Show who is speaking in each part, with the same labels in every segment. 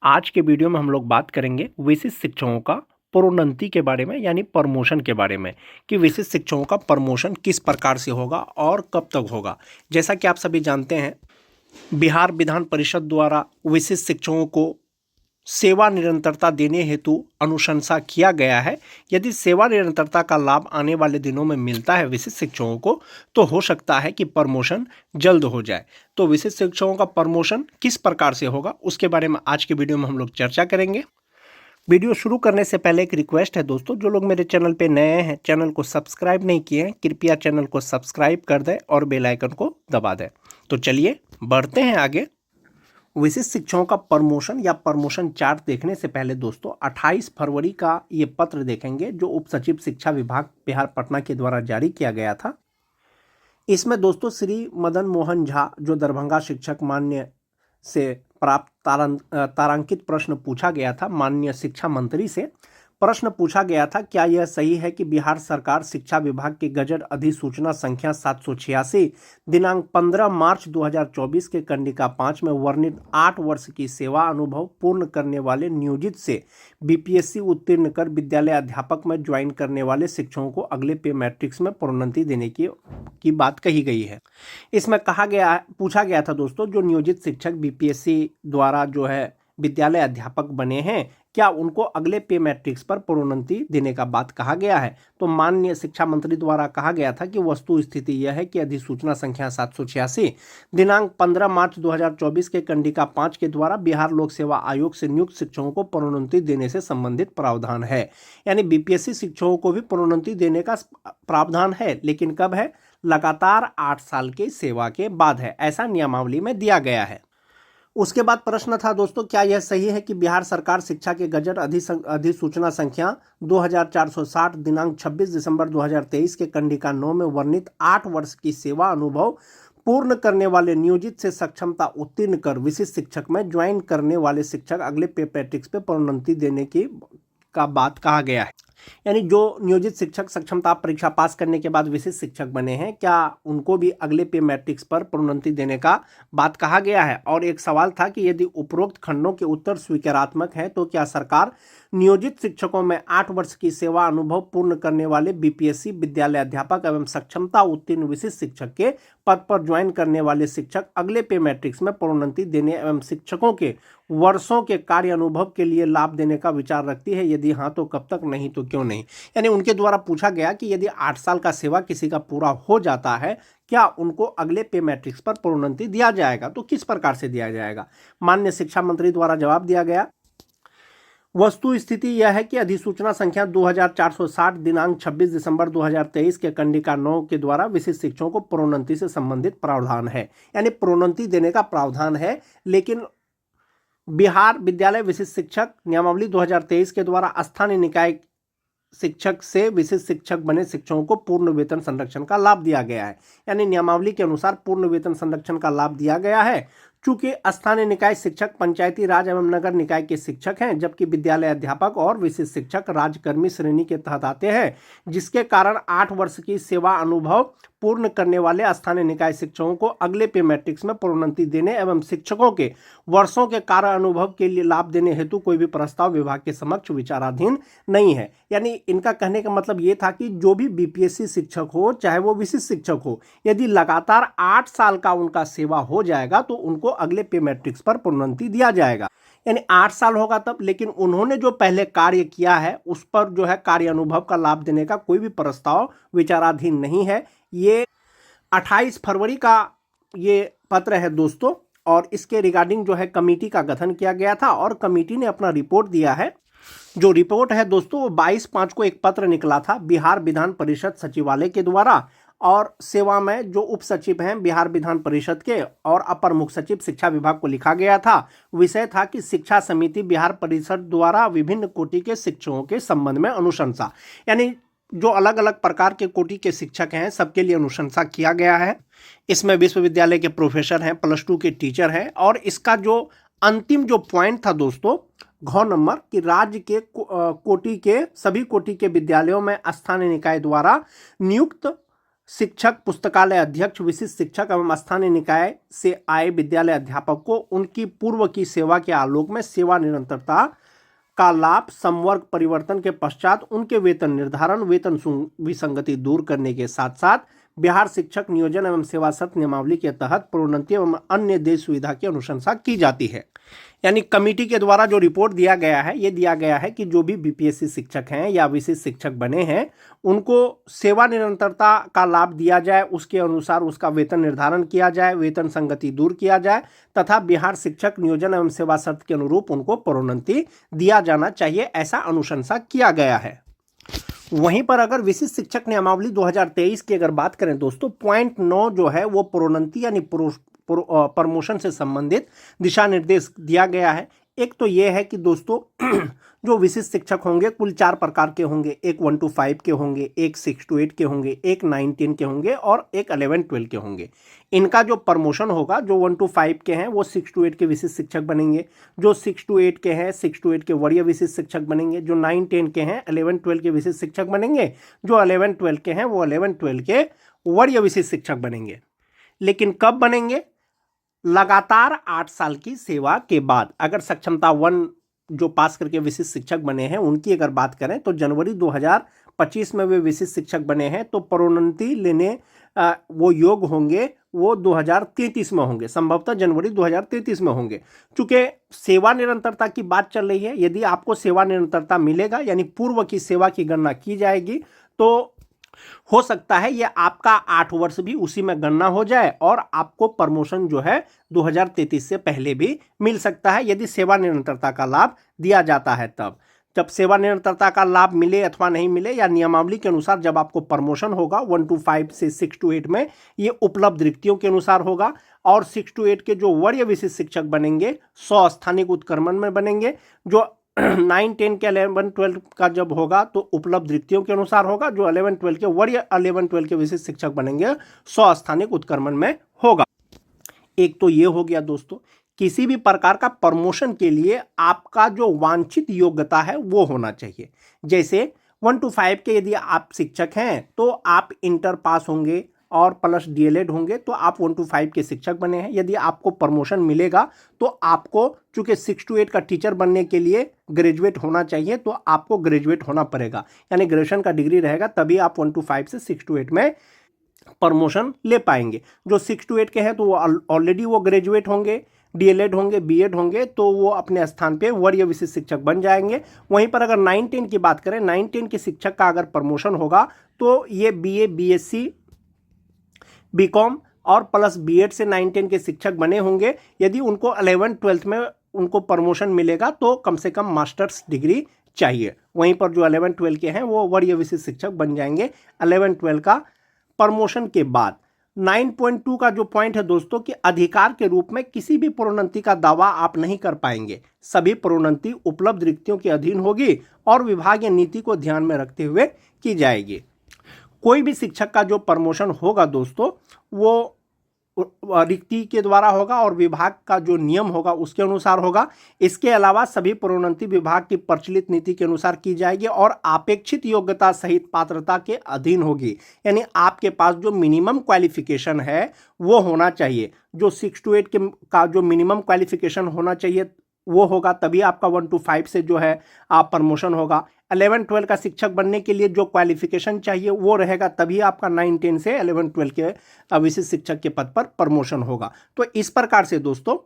Speaker 1: आज के वीडियो में हम लोग बात करेंगे विशिष्ट शिक्षकों का प्रोन्नति के बारे में, यानी प्रमोशन के बारे में, कि विशिष्ट शिक्षकों का प्रमोशन किस प्रकार से होगा और कब तक होगा। जैसा कि आप सभी जानते हैं, बिहार विधान परिषद द्वारा विशिष्ट शिक्षकों को सेवा निरंतरता देने हेतु अनुशंसा किया गया है। यदि सेवा निरंतरता का लाभ आने वाले दिनों में मिलता है विशिष्ट शिक्षकों को, तो हो सकता है कि प्रमोशन जल्द हो जाए। तो विशिष्ट शिक्षकों का प्रमोशन किस प्रकार से होगा, उसके बारे में आज के वीडियो में हम लोग चर्चा करेंगे। वीडियो शुरू करने से पहले एक रिक्वेस्ट है दोस्तों, जो लोग मेरे चैनल पे नए हैं, चैनल को सब्सक्राइब नहीं किए हैं, कृपया चैनल को सब्सक्राइब कर दें और बेल आइकन को दबा दें। तो चलिए बढ़ते हैं आगे। विशिष्ट शिक्षकों का प्रमोशन या प्रमोशन चार्ट देखने से पहले दोस्तों 28 फरवरी का ये पत्र देखेंगे, जो उप सचिव शिक्षा विभाग बिहार पटना के द्वारा जारी किया गया था। इसमें दोस्तों श्री मदन मोहन झा, जो दरभंगा शिक्षक मान्य से प्राप्त तारांकित प्रश्न पूछा गया था, माननीय शिक्षा मंत्री से प्रश्न पूछा गया था, क्या यह सही है कि बिहार सरकार शिक्षा विभाग की गजट अधिसूचना संख्या 786 दिनांक 15 मार्च 2024 के कंडिका 5 में वर्णित 8 वर्ष की सेवा अनुभव पूर्ण करने वाले नियोजित से बीपीएससी उत्तीर्ण कर विद्यालय अध्यापक में ज्वाइन करने वाले शिक्षकों को अगले पे मैट्रिक्स में प्रोन्नति देने की बात कही गई है। इसमें पूछा गया था दोस्तों, जो नियोजित शिक्षक बीपीएससी द्वारा जो है विद्यालय अध्यापक बने हैं, क्या उनको अगले पे मैट्रिक्स पर प्रोन्नति देने का बात कहा गया है। तो माननीय शिक्षा मंत्री द्वारा कहा गया था कि वस्तु स्थिति यह है कि अधिसूचना संख्या 786 दिनांक 15 मार्च 2024 के कंडिका 5 के द्वारा बिहार लोक सेवा आयोग से नियुक्त शिक्षकों को प्रोन्नति देने से संबंधित प्रावधान है। यानी बीपीएससी शिक्षकों को भी प्रोन्नति देने का प्रावधान है, लेकिन कब है? लगातार 8 साल की सेवा के बाद है, ऐसा नियमावली में दिया गया है। उसके बाद प्रश्न था दोस्तों, क्या यह सही है कि बिहार सरकार शिक्षा के गजट अधिसूचना संख्या 2460 दिनांक 26 दिसंबर 2023 के कंडिका 9 में वर्णित 8 वर्ष की सेवा अनुभव पूर्ण करने वाले नियोजित से सक्षमता उत्तीर्ण कर विशिष्ट शिक्षक में ज्वाइन करने वाले शिक्षक अगले पे मैट्रिक्स पे प्रोन्नति देने का बात कहा गया है। यानी जो नियोजित शिक्षक सक्षमता परीक्षा पास करने के बाद विशिष्ट शिक्षक बने हैं, क्या उनको भी अगले पे मैट्रिक्स पर प्रोन्नति देने का बात कहा गया है। और एक सवाल था कि यदि उपरोक्त खंडों के उत्तर स्वीकारात्मक है, तो क्या सरकार नियोजित शिक्षकों में 8 वर्ष की सेवा अनुभव पूर्ण करने वाले बीपीएससी विद्यालय अध्यापक एवं सक्षमता उत्तीर्ण विशिष्ट शिक्षक के पद पर ज्वाइन करने वाले शिक्षक अगले पे मैट्रिक्स में प्रोन्नति देने एवं शिक्षकों के वर्षों के कार्य अनुभव के लिए लाभ देने का विचार रखती है? यदि हाँ तो कब तक, नहीं तो क्यों नहीं। यानी उनके द्वारा पूछा गया कि यदि 8 साल का सेवा किसी का पूरा हो जाता है, क्या उनको अगले पे मैट्रिक्स पर प्रोन्नति दिया जाएगा, तो किस प्रकार से दिया जाएगा। माननीय शिक्षा मंत्री द्वारा जवाब दिया गया, वस्तु स्थिति यह है कि अधिसूचना संख्या 2460 दिनांक 26 दिसंबर 2023 के कंडिका 9 के द्वारा विशिष्ट शिक्षकों को प्रोन्नति से संबंधित प्रावधान है। यानी प्रोन्नति देने का प्रावधान है, लेकिन बिहार विद्यालय विशिष्ट शिक्षक नियमावली 2023 के द्वारा स्थानीय निकाय शिक्षक से विशिष्ट शिक्षक बने शिक्षकों को पूर्ण वेतन संरक्षण का लाभ दिया गया है। यानी नियमावली के अनुसार पूर्ण वेतन संरक्षण का लाभ दिया गया है। चूंकि स्थानीय निकाय शिक्षक पंचायती राज एवं नगर निकाय के शिक्षक हैं, जबकि विद्यालय अध्यापक और विशिष्ट शिक्षक राजकर्मी श्रेणी के तहत आते हैं, जिसके कारण 8 वर्ष की सेवा अनुभव पूर्ण करने वाले स्थानीय निकाय शिक्षकों को अगले पे मैट्रिक्स में प्रोन्नति देने एवं शिक्षकों के वर्षों के कार्य अनुभव के लिए लाभ देने हेतु कोई भी प्रस्ताव विभाग के समक्ष विचाराधीन नहीं है। यानी इनका कहने का मतलब ये था कि जो भी बीपीएससी शिक्षक हो, चाहे वो विशिष्ट शिक्षक हो, यदि लगातार 8 साल का उनका सेवा हो जाएगा तो उनको अगले पे मैट्रिक्स पर प्रोन्नति दिया जाएगा। यानी 8 साल होगा तब, लेकिन उन्होंने जो पहले कार्य किया है उस पर जो है कार्य अनुभव का लाभ देने का कोई भी प्रस्ताव विचाराधीन नहीं है। ये 28 फरवरी का ये पत्र है दोस्तों, और इसके रिगार्डिंग जो है कमेटी का गठन किया गया था और कमेटी ने अपना रिपोर्ट दिया है। जो रिपोर्ट है दोस्तों, वो 22/5 को एक पत्र निकला था बिहार विधान परिषद सचिवालय के द्वारा, और सेवा में जो उप सचिव हैं बिहार विधान परिषद के और अपर मुख्य सचिव शिक्षा विभाग को लिखा गया था। विषय था कि शिक्षा समिति बिहार परिषद द्वारा विभिन्न कोटि के शिक्षकों के संबंध में अनुशंसा। यानी जो अलग अलग प्रकार के कोटि के शिक्षक हैं, सबके लिए अनुशंसा किया गया है। इसमें विश्वविद्यालय के प्रोफेसर हैं, +2 के टीचर हैं, और इसका जो अंतिम जो पॉइंट था दोस्तों, घ नंबर, कि राज्य के कोटि के सभी कोटि के विद्यालयों में स्थानीय निकाय द्वारा नियुक्त शिक्षक, पुस्तकालय अध्यक्ष, विशिष्ट शिक्षक एवं स्थानीय निकाय से आए विद्यालय अध्यापक को उनकी पूर्व की सेवा के आलोक में सेवा निरंतरता का लाभ संवर्ग परिवर्तन के पश्चात उनके वेतन निर्धारण, वेतन विसंगति दूर करने के साथ साथ बिहार शिक्षक नियोजन एवं सेवा शर्त नियमावली के तहत प्रोन्नति एवं अन्य देश सुविधा की अनुशंसा की जाती है। यानी कमेटी के द्वारा जो रिपोर्ट दिया गया है, ये दिया गया है कि जो भी बीपीएससी शिक्षक हैं या विशिष्ट शिक्षक बने हैं उनको सेवा निरंतरता का लाभ दिया जाए, उसके अनुसार उसका वेतन निर्धारण किया जाए, वेतन संगति दूर किया जाए तथा बिहार शिक्षक नियोजन एवं सेवा शर्त के अनुरूप उनको प्रोन्नति दिया जाना चाहिए, ऐसा अनुशंसा किया गया है। वहीं पर अगर विशिष्ट शिक्षक नियमावली 2023 की अगर बात करें दोस्तों, पॉइंट 9 जो है वो प्रोन्नति यानी प्रमोशन से संबंधित दिशा निर्देश दिया गया है। एक तो ये है कि दोस्तों जो विशिष्ट शिक्षक होंगे कुल 4 प्रकार के होंगे, एक 1 to 5 के होंगे, एक 6 to 8 के होंगे, एक 9 10 के होंगे और एक 11 12 के होंगे। इनका जो प्रमोशन होगा, जो 1 to 5 के हैं वो 6 to 8 के विशिष्ट शिक्षक बनेंगे, जो 6 to 8 के हैं 6 to 8 के वरीय विशिष्ट शिक्षक बनेंगे, जो 9 10 के हैं 11 12 के विशिष्ट शिक्षक बनेंगे, जो 11 12 के हैं वो 11 12 के वरीय विशिष्ट शिक्षक बनेंगे। लेकिन कब बनेंगे? लगातार 8 साल की सेवा के बाद। अगर सक्षमता 1 जो पास करके विशिष्ट शिक्षक बने हैं उनकी अगर बात करें तो जनवरी 2025 में वे विशिष्ट शिक्षक बने हैं तो प्रोन्नति लेने वो योग होंगे, वो 2033 में होंगे, संभवतः जनवरी 2033 में होंगे। चूंकि सेवा निरंतरता की बात चल रही है, यदि आपको सेवा निरंतरता मिलेगा यानी पूर्व की सेवा की गणना की जाएगी तो हो सकता है ये आपका 8 वर्ष भी उसी में गणना हो जाए और आपको प्रमोशन जो है 2033 से पहले भी मिल सकता है यदि सेवा निरंतरता का लाभ दिया जाता है। तब जब सेवा निरंतरता का लाभ मिले अथवा नहीं मिले या नियमावली के अनुसार जब आपको प्रमोशन होगा 1 to 5 से 6 to 8 में, ये उपलब्ध रिक्तियों के अनुसार होगा और 6 to 8 के जो वरीय विशिष्ट शिक्षक बनेंगे 100 स्थानिक उत्क्रमण में बनेंगे, जो 9 10 के 11 12 का जब होगा तो उपलब्ध रिक्तियों के अनुसार होगा, जो 11 12 के वरीय 11 12 के विशिष्ट शिक्षक बनेंगे 100 स्थानिक उत्क्रमण में होगा। एक तो ये हो गया दोस्तों। किसी भी प्रकार का प्रमोशन के लिए आपका जो वांछित योग्यता है वो होना चाहिए। जैसे 1 to 5 के यदि आप शिक्षक हैं तो आप इंटर पास होंगे और प्लस डीएलएड होंगे तो आप 1 to 5 के शिक्षक बने हैं। यदि आपको प्रमोशन मिलेगा तो आपको चूंकि 6 to 8 का टीचर बनने के लिए ग्रेजुएट होना चाहिए तो आपको ग्रेजुएट होना पड़ेगा, यानी ग्रेजुएशन का डिग्री रहेगा तभी आप 1 to 5 से 6 to 8 में प्रमोशन ले पाएंगे। जो 6 to 8 के हैं तो वो ऑलरेडी वो ग्रेजुएट होंगे, डीएलएड होंगे, बीएड होंगे तो वो अपने स्थान पे वरीय विशिष्ट शिक्षक बन जाएंगे। वहीं पर अगर 9 10 की बात करें, 9 10 के शिक्षक का अगर प्रमोशन होगा तो ये बीए, बीएससी, बीकॉम और प्लस बीएड से 9 10 के शिक्षक बने होंगे। यदि उनको 11 12 में उनको प्रमोशन मिलेगा तो कम से कम मास्टर्स डिग्री चाहिए। वहीं पर जो 11 12 के हैं वो वरीय विशिष्ट शिक्षक बन जाएंगे 11 12 का प्रमोशन के बाद। 9.2 का जो पॉइंट है दोस्तों कि अधिकार के रूप में किसी भी प्रोन्नति का दावा आप नहीं कर पाएंगे। सभी प्रोन्नति उपलब्ध रिक्तियों के अधीन होगी और विभागीय नीति को ध्यान में रखते हुए की जाएगी। कोई भी शिक्षक का जो प्रमोशन होगा दोस्तों वो रिक्ति के द्वारा होगा और विभाग का जो नियम होगा उसके अनुसार होगा। इसके अलावा सभी प्रोन्नति विभाग की प्रचलित नीति के अनुसार की जाएगी और अपेक्षित योग्यता सहित पात्रता के अधीन होगी। यानी आपके पास जो मिनिमम क्वालिफिकेशन है वो होना चाहिए। जो 6 to 8 के का जो मिनिमम क्वालिफिकेशन होना चाहिए वो होगा, तभी आपका 1 to 5 से जो है आप प्रमोशन होगा। 11 12 का शिक्षक बनने के लिए जो क्वालिफिकेशन चाहिए वो रहेगा, तभी आपका 9 10 से 11 12 के विशिष्ट शिक्षक के पद पर प्रमोशन होगा। तो इस प्रकार से दोस्तों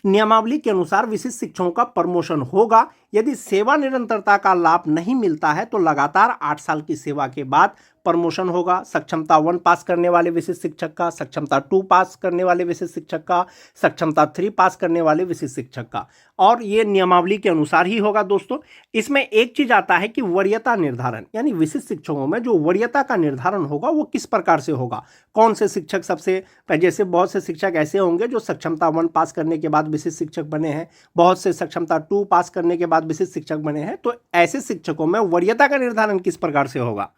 Speaker 1: नियमावली के अनुसार विशिष्ट शिक्षकों का प्रमोशन होगा। यदि सेवा निरंतरता का लाभ नहीं मिलता है तो लगातार 8 साल की सेवा के बाद प्रमोशन होगा। सक्षमता 1 पास करने वाले विशिष्ट शिक्षक का, सक्षमता 2 पास करने वाले विशिष्ट शिक्षक का, सक्षमता 3 पास करने वाले विशिष्ट शिक्षक का, और ये नियमावली के अनुसार ही होगा दोस्तों। इसमें एक चीज आता है कि वरीयता निर्धारण, यानी विशिष्ट शिक्षकों में जो वरीयता का निर्धारण होगा वो किस प्रकार से होगा। कौन से शिक्षक सबसे, जैसे बहुत से शिक्षक ऐसे होंगे जो सक्षमता 1 पास करने के बाद विशिष्ट शिक्षक बने हैं, बहुत से सक्षमता 2 पास करने के बाद विशिष्ट शिक्षक बने हैं। तो ऐसे शिक्षकों में वरीयता का निर्धारण किस प्रकार से होगा?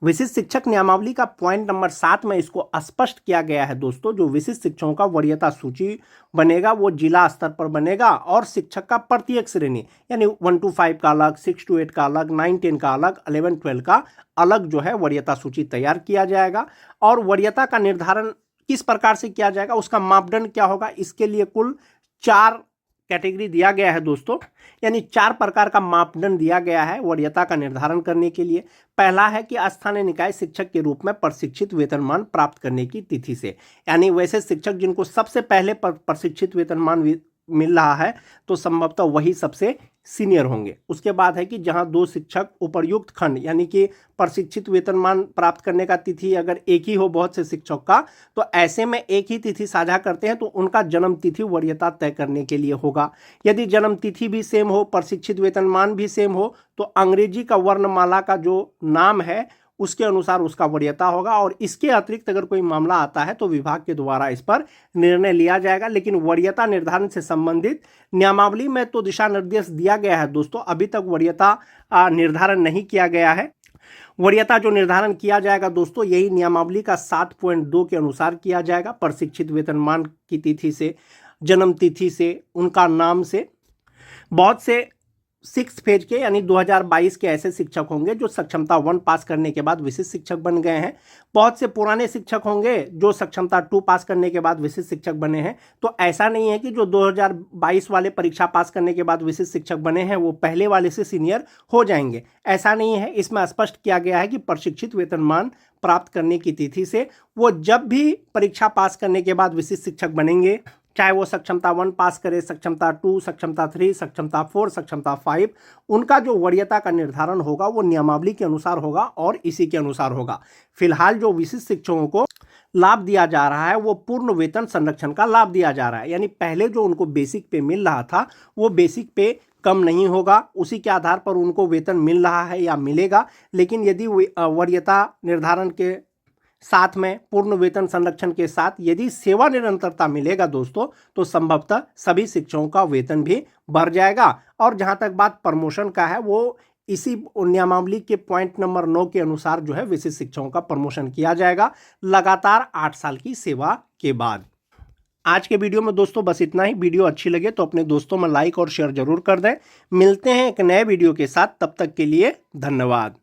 Speaker 1: विशिष्ट शिक्षक नियमावली का पॉइंट नंबर 7 में इसको स्पष्ट किया गया है दोस्तों। जो विशिष्ट शिक्षकों का वरीयता सूची बनेगा वो जिला स्तर पर बनेगा और शिक्षक का प्रत्येक श्रेणी यानी 1 to 5 का अलग, 6 to 8 का अलग, 9 10 का अलग, 11 12 का अलग जो है वरीयता सूची तैयार किया जाएगा। और वरीयता का निर्धारण किस प्रकार से किया जाएगा, उसका मापदंड क्या होगा, इसके लिए कुल 4 कैटेगरी दिया गया है दोस्तों, यानी 4 प्रकार का मापदंड दिया गया है वरीयता का निर्धारण करने के लिए। पहला है कि स्थानीय निकाय शिक्षक के रूप में प्रशिक्षित वेतनमान प्राप्त करने की तिथि से, यानी वैसे शिक्षक जिनको सबसे पहले प्रशिक्षित वेतनमान मिल रहा है तो संभवतः वही सबसे सीनियर होंगे। उसके बाद है कि जहां 2 शिक्षक उपर्युक्त खंड यानी कि प्रशिक्षित वेतनमान प्राप्त करने का तिथि अगर एक ही हो बहुत से शिक्षक का, तो ऐसे में एक ही तिथि साझा करते हैं तो उनका जन्म तिथि वरीयता तय करने के लिए होगा। यदि जन्म तिथि भी सेम हो, प्रशिक्षित वेतनमान भी सेम हो, तो अंग्रेजी का वर्णमाला का जो नाम है उसके अनुसार उसका वरीयता होगा। और इसके अतिरिक्त अगर कोई मामला आता है तो विभाग के द्वारा इस पर निर्णय लिया जाएगा। लेकिन वरीयता निर्धारण से संबंधित नियमावली में तो दिशा निर्देश दिया गया है दोस्तों, अभी तक वरीयता निर्धारण नहीं किया गया है। वरीयता जो निर्धारण किया जाएगा दोस्तों, यही नियमावली का 7.2 के अनुसार किया जाएगा। प्रशिक्षित वेतनमान की तिथि से, जन्म तिथि से, उनका नाम से। बहुत से 6 फेज के यानी 2022 के ऐसे शिक्षक होंगे जो सक्षमता 1 पास करने के बाद विशिष्ट शिक्षक बन गए हैं। बहुत से पुराने शिक्षक होंगे जो सक्षमता 2 पास करने के बाद विशिष्ट शिक्षक बने हैं। तो ऐसा नहीं है कि जो 2022 वाले परीक्षा पास करने के बाद विशिष्ट शिक्षक बने हैं वो पहले वाले से सीनियर हो जाएंगे, ऐसा नहीं है। इसमें स्पष्ट किया गया है कि प्रशिक्षित वेतनमान प्राप्त करने की तिथि से वो जब भी परीक्षा पास करने के बाद विशिष्ट शिक्षक बनेंगे, चाहे वो सक्षमता 1 पास करे, सक्षमता 2, सक्षमता 3, सक्षमता 4, सक्षमता 5, उनका जो वरीयता का निर्धारण होगा वो नियमावली के अनुसार होगा और इसी के अनुसार होगा। फिलहाल जो विशिष्ट शिक्षकों को लाभ दिया जा रहा है वो पूर्ण वेतन संरक्षण का लाभ दिया जा रहा है, यानी पहले जो उनको बेसिक पे मिल रहा था वो बेसिक पे कम नहीं होगा, उसी के आधार पर उनको वेतन मिल रहा है या मिलेगा। लेकिन यदि वरीयता निर्धारण के साथ में पूर्ण वेतन संरक्षण के साथ यदि सेवा निरंतरता मिलेगा दोस्तों, तो संभवतः सभी शिक्षकों का वेतन भी बढ़ जाएगा। और जहां तक बात प्रमोशन का है, वो इसी नियमावली के पॉइंट नंबर 9 के अनुसार जो है विशिष्ट शिक्षकों का प्रमोशन किया जाएगा लगातार 8 साल की सेवा के बाद। आज के वीडियो में दोस्तों बस इतना ही। वीडियो अच्छी लगे तो अपने दोस्तों में लाइक और शेयर जरूर कर दें। मिलते हैं एक नए वीडियो के साथ, तब तक के लिए धन्यवाद।